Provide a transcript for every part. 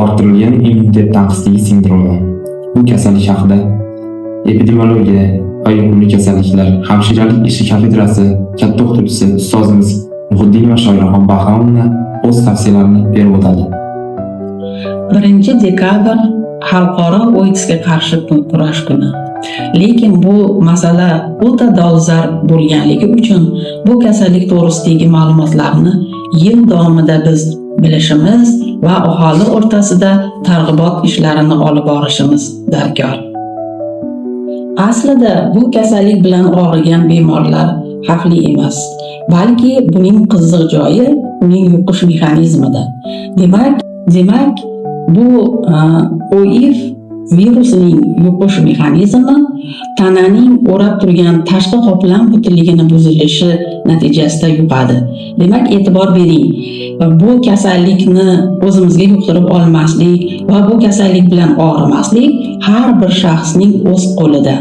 orttirilgan immunitet tanqisligi sindromi. Bu kasallik haqida epidemiologiya va yuqumli kasalliklar hamshiralik ishi kafedrasi katta o'qituvchisi ustozimiz Muhiddinova Shoiraxon Bahromovna o'z tavsiyalarini berib o'tadi. 1-dekabr Xalqaro OIDSga qarshi kurash kuni. Lekin bu masala o'ta dolzarb bo'lganligi uchun bu kasallik to'g'risidagi ma'lumotlarni yil davomida biz bilishimiz va aholi o'rtasida targ'ibot ishlarini olib borishimiz darkor. Aslida bu kasallik bilan og'rigan bemorlar xavfli emas, balki buning qiziq joyi uning yuqish mexanizmida. Demak, bu OIV virusining yuqish mexanizmi tananing o'rab turgan tashqi qoplam butunligini buzilishi natijasida yuqadi. Demak, e'tibor bering. Bu kasallikni o'zimizga yuqtirib olmaslik va bu kasallik bilan og'rimaslik har bir shaxsning o'z qo'lida.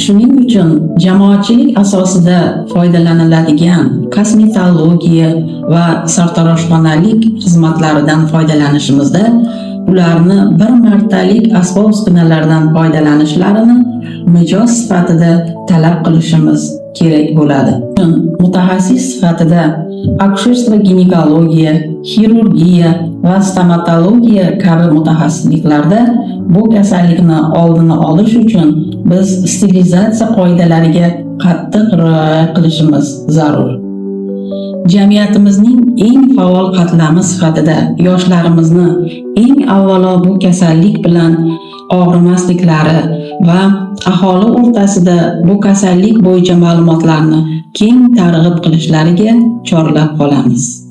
Shuning uchun jamoatchilik asosida foydalaniladigan kosmetologiya va sartaroshxonalik xizmatlaridan foydalanishimizda ularni bir martalik asbob-uskunalardan foydalanishlarini mijoz sifatida talab qilishimiz kerak bo'ladi. Mutaxassis sifatida akusherstvo ginekologiya, xirurgiya va stomatologiya kabi mutaxassisliklarda bu kasallikni oldini olish uchun biz sterilizatsiya qoidalariga qattiq rioya qilishimiz zarur. Jamiyatimizning eng faol qatlami sifatida yoshlarimizni eng avvalo bu kasallik bilan og'rimasliklari va aholi o'rtasida bu kasallik bo'yicha ma'lumotlarni keng targ'ib qilishlariga chorlab qolamiz.